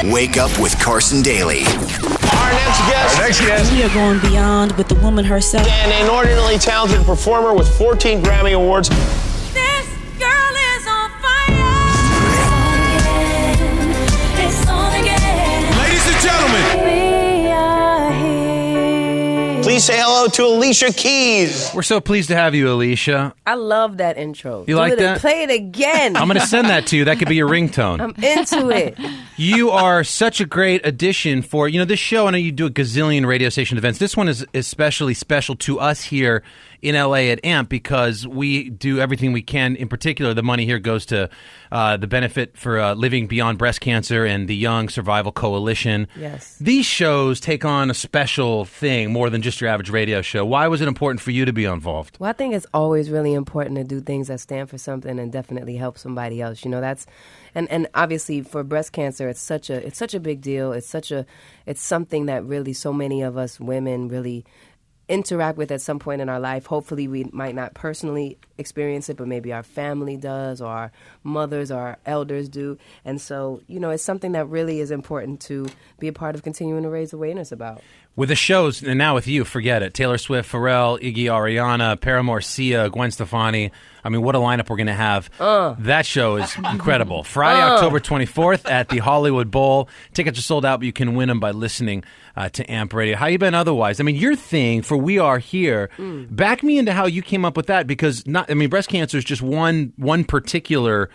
Wake up with Carson Daly. Our next guest. We are going beyond with the woman herself. An inordinately talented performer with 14 Grammy Awards. This girl is on fire. It's on again. Ladies and gentlemen. We are here. Please say hello to Alicia Keys. We're so pleased to have you, Alicia. I love that intro. You like that? Play it again. I'm going to send that to you. That could be your ringtone. I'm into it. You are such a great addition for, this show. I know you do a gazillion radio station events. This one is especially special to us here in LA at AMP because we do everything we can. In particular, the money here goes to the benefit for Living Beyond Breast Cancer and the Young Survival Coalition. Yes. These shows take on a special thing more than just your average radio show. Why was it important for you to be involved? Well, I think it's always really important to do things that stand for something and definitely help somebody else. That's and obviously for breast cancer, it's such a big deal. It's something that really so many of us women really interact with at some point in our life. Hopefully we might not personally experience it, but maybe our family does, or our mothers or our elders do. And so, it's something that really is important to be a part of continuing to raise awareness about. With the shows, and now with you, forget it. Taylor Swift, Pharrell, Iggy Ariana, Paramore, Sia, Gwen Stefani. I mean, what a lineup we're going to have. That show is incredible. Friday, October 24th at the Hollywood Bowl. Tickets are sold out, but you can win them by listening to AMP Radio. How you been otherwise? I mean, your thing for We Are Here, back me into how you came up with that, because breast cancer is just one particular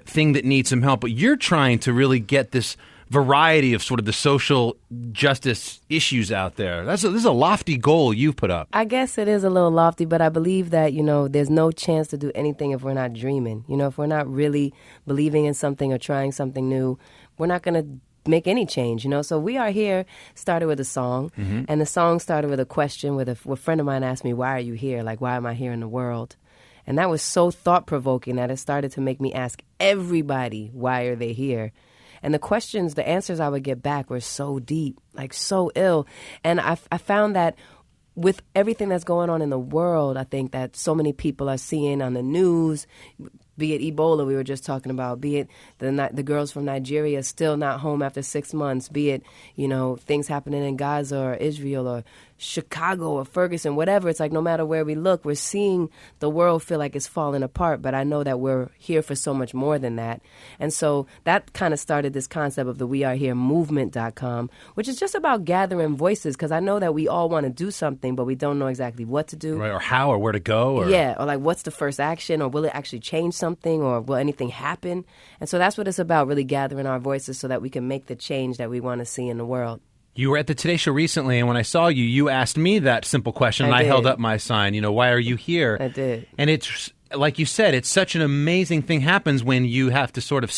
thing that needs some help, but you're trying to really get this variety of sort of the social justice issues out there. This is a lofty goal you've put up. I guess it is a little lofty, but I believe that, there's no chance to do anything if we're not dreaming. If we're not really believing in something or trying something new, we're not going to make any change, So We Are Here started with a song, and the song started with a question where a friend of mine asked me, why are you here? Like, why am I here in the world? And that was so thought-provoking that it started to make me ask everybody, why are they here? And the answers I would get back were so deep, like so ill. And I found that with everything that's going on in the world, I think that so many people are seeing on the news, be it Ebola we were just talking about, be it the girls from Nigeria still not home after 6 months, be it, things happening in Gaza or Israel or Chicago or Ferguson, whatever. It's like no matter where we look, we're seeing the world feel like it's falling apart. But I know that we're here for so much more than that. And so that kind of started this concept of the We Are Here movement.com, which is just about gathering voices, because I know that we all want to do something, but we don't know exactly what to do. Right, or how, or where to go. Or... Yeah, or like what's the first action, or will it actually change something, or will anything happen? And so that's what it's about, really gathering our voices so that we can make the change that we want to see in the world. You were at the Today Show recently, and when I saw you, you asked me that simple question, and I held up my sign, why are you here? I did. And it's, like you said, it's such an amazing thing happens when you have to sort of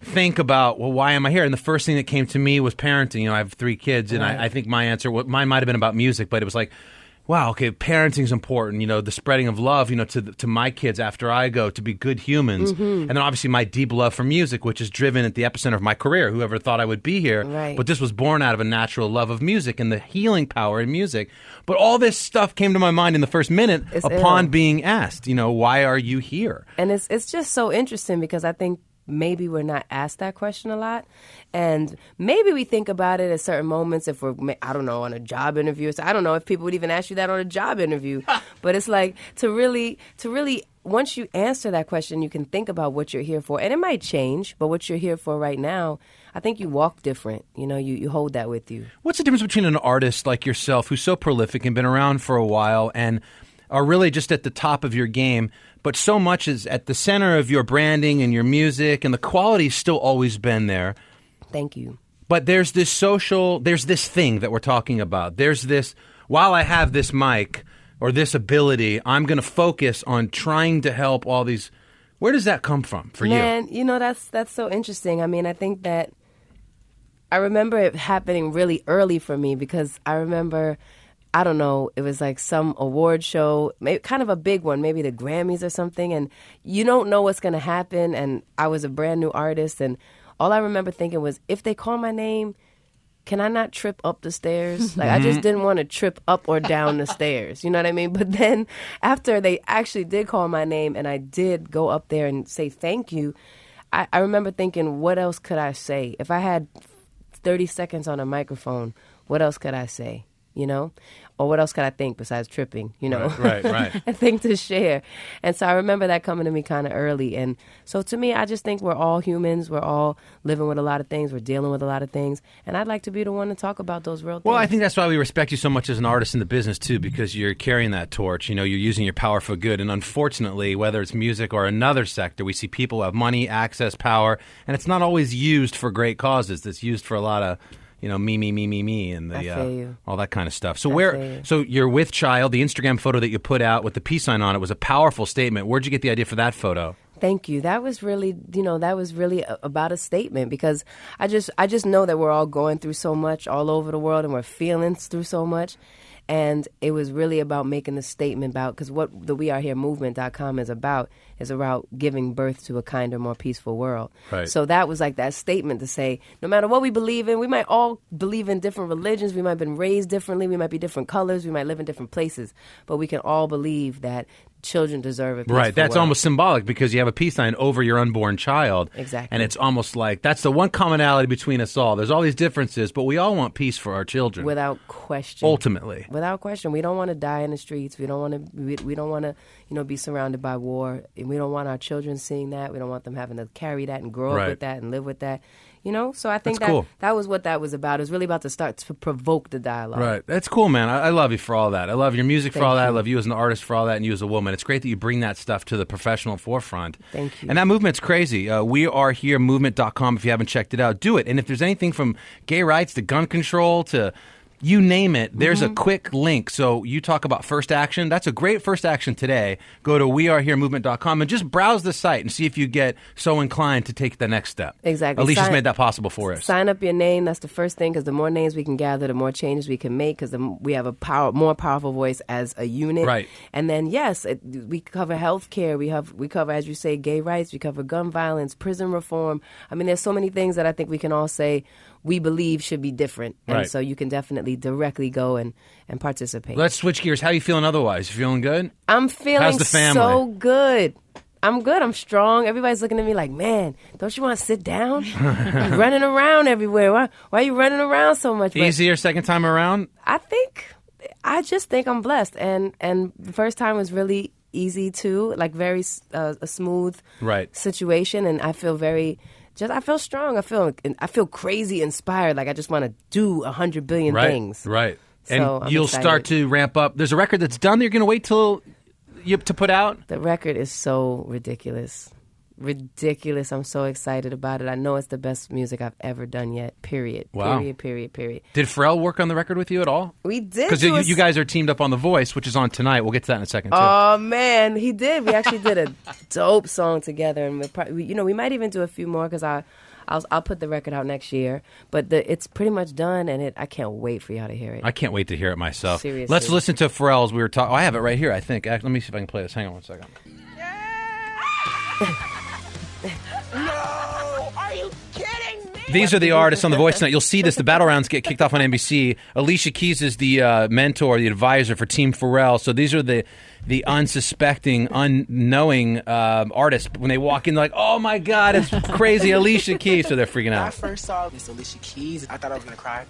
think about, well, why am I here? And the first thing that came to me was parenting. I have 3 kids, and I think my answer, mine might have been about music, but it was like, wow, okay, parenting's important, the spreading of love, to my kids after I go, to be good humans. And then obviously my deep love for music, which is driven at the epicenter of my career. Whoever thought I would be here. Right. But this was born out of a natural love of music and the healing power in music. But all this stuff came to my mind in the first minute upon being asked, why are you here? And it's just so interesting, because I think maybe we're not asked that question a lot, and maybe we think about it at certain moments if we're, I don't know, on a job interview. So I don't know if people would even ask you that on a job interview. But it's like to really once you answer that question, you can think about what you're here for, and it might change, but what you're here for right now, I think you walk different. You hold that with you. What's the difference between an artist like yourself, who's so prolific and been around for a while, and are really just at the top of your game, but so much is at the center of your branding and your music, and the quality's still always been there. Thank you. But there's this thing that we're talking about. There's this, while I have this mic or this ability, I'm going to focus on trying to help all these. Where does that come from for you? Man, that's so interesting. I mean, I think that I remember it happening really early for me, because I remember, I don't know, it was like some award show, maybe kind of a big one, maybe the Grammys or something, and you don't know what's going to happen, and I was a brand new artist, and all I remember thinking was, if they call my name, can I not trip up the stairs? Like, I just didn't want to trip up or down the stairs, you know what I mean? But then after they actually did call my name and I did go up there and say thank you, I remember thinking, what else could I say? If I had 30 seconds on a microphone, what else could I say? You know? Or what else could I think besides tripping, you know? Right. A thing to share. And so I remember that coming to me kind of early. And so to me, I just think we're all humans. We're all living with a lot of things. We're dealing with a lot of things. And I'd like to be the one to talk about those real things. Well, I think that's why we respect you so much as an artist in the business, too, because you're carrying that torch. You know, you're using your power for good. And unfortunately, whether it's music or another sector, we see people who have money, access, power, and it's not always used for great causes. It's used for a lot of... You know, me, and all that kind of stuff. So so you're with Child. The Instagram photo that you put out with the peace sign on it was a powerful statement. Where'd you get the idea for that photo? Thank you. That was really, about a statement, because I just know that we're all going through so much all over the world, and we're feeling through so much. And it was really about making the statement about, because what the weareheremovement.com is about giving birth to a kinder, more peaceful world. Right. So that was like that statement to say, no matter what we believe in, we might all believe in different religions, we might have been raised differently, we might be different colors, we might live in different places, but we can all believe that children deserve a peaceful Right, that's world. almost symbolic because you have a peace sign over your unborn child. Exactly. And it's almost like that's the one commonality between us all. There's all these differences, but we all want peace for our children. Without question. Ultimately. Without question. We don't want to die in the streets. We don't want to we don't want to be surrounded by war. And we don't want our children seeing that. We don't want them having to carry that and grow up with that and live with that. You know, so I think That's cool. that was what that was about. It was really about to start to provoke the dialogue. Right. That's cool, man. I love you for all that. I love your music for all that. You. I love you as an artist for all that, and you as a woman. It's great that you bring that stuff to the professional forefront. Thank you. And that movement's crazy. WeAreHereMovement.com. If you haven't checked it out, do it. And if there's anything from gay rights to gun control to... You name it, there's a quick link. So you talk about first action. That's a great first action today. Go to weareheremovement.com and just browse the site and see if you get so inclined to take the next step. Exactly. Alicia's made that possible for us. Sign up your name. That's the first thing, because the more names we can gather, the more changes we can make, because we have a more powerful voice as a unit. Right. And then, yes, we cover health care. We cover, as you say, gay rights. We cover gun violence, prison reform. I mean, there's so many things that I think we can all say we believe should be different. And so you can definitely directly go and participate. Let's switch gears. How are you feeling otherwise? You feeling good? I'm feeling How's the family? so good. I'm good. I'm strong. Everybody's looking at me like, man, don't you want to sit down? You're running around everywhere. Why are you running around so much? Easier second time around? I just think I'm blessed. And the first time was really easy too, like very a smooth situation. And I feel I feel strong. I feel crazy inspired. Like I just want to do 100 billion things. Right. So and you'll start to ramp up. There's a record that's done that you're going to wait till you to put out? The record is so ridiculous. Ridiculous. I'm so excited about it. I know it's the best music I've ever done yet. Period. Wow. Period. Did Pharrell work on the record with you at all? We did. Because you guys are teamed up on The Voice, which is on tonight. We'll get to that in a second, too. Oh, man. He did. We actually did a dope song together. And we might even do a few more, because I'll put the record out next year. But it's pretty much done, and I can't wait for y'all to hear it. I can't wait to hear it myself. Seriously. Let's listen to Pharrell's. We were talking. I have it right here, I think. Let me see if I can play this. Hang on one second. No! Are you kidding me? These are the artists on The Voice tonight. You'll see this. The battle rounds get kicked off on NBC. Alicia Keys is the mentor, the advisor for Team Pharrell. So these are the unsuspecting, unknowing artists. When they walk in, they're like, oh, my God, it's crazy, Alicia Keys. So they're freaking When I out. first saw Miss Alicia Keys, I thought I was going to cry.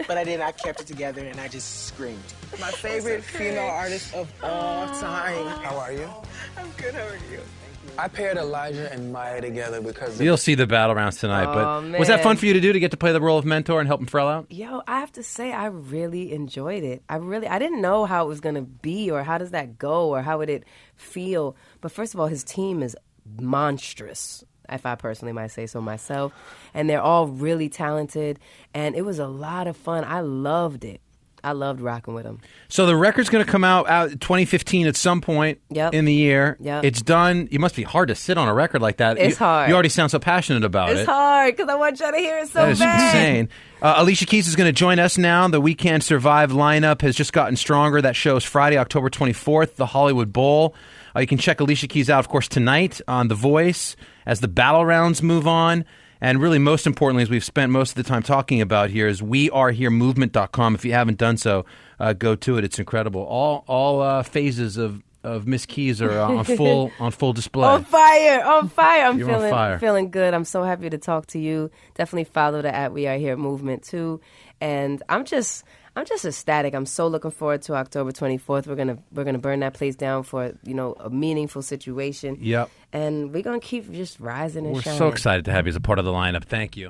But I didn't. I kept it together, and I just screamed. My favorite female artist of all time. How are you? I'm good. How are you? I paired Elijah and Maya together because... You'll see the battle rounds tonight. But was that fun for you to do, to get to play the role of mentor and help him Pharrell out? Yo, I have to say, I really enjoyed it. I didn't know how it was going to be, or how does that go, or how would it feel. But first of all, his team is monstrous, if I personally might say so myself. And they're all really talented. And it was a lot of fun. I loved it. I loved rocking with him. So the record's going to come out 2015 at some point in the year. Yep. It's done. It must be hard to sit on a record like that. It's hard. You already sound so passionate about it. It's hard, because I want y'all to hear it so That is bad. insane. Alicia Keys is going to join us now. The We Can't Survive lineup has just gotten stronger. That show is Friday, October 24th, the Hollywood Bowl. You can check Alicia Keys out, of course, tonight on The Voice as the battle rounds move on. And really, most importantly, as we've spent most of the time talking about here, is weareheremovement.com. If you haven't done so, go to it. It's incredible. All phases of of Miss Keys are on full display. On fire. I'm You're on fire. feeling good. I'm so happy to talk to you. Definitely follow the @ We Are Here movement too. And I'm just ecstatic. I'm so looking forward to October 24th. We're gonna burn that place down for a meaningful situation. Yep. And we're gonna keep just rising and We're shining. so excited to have you as a part of the lineup. Thank you.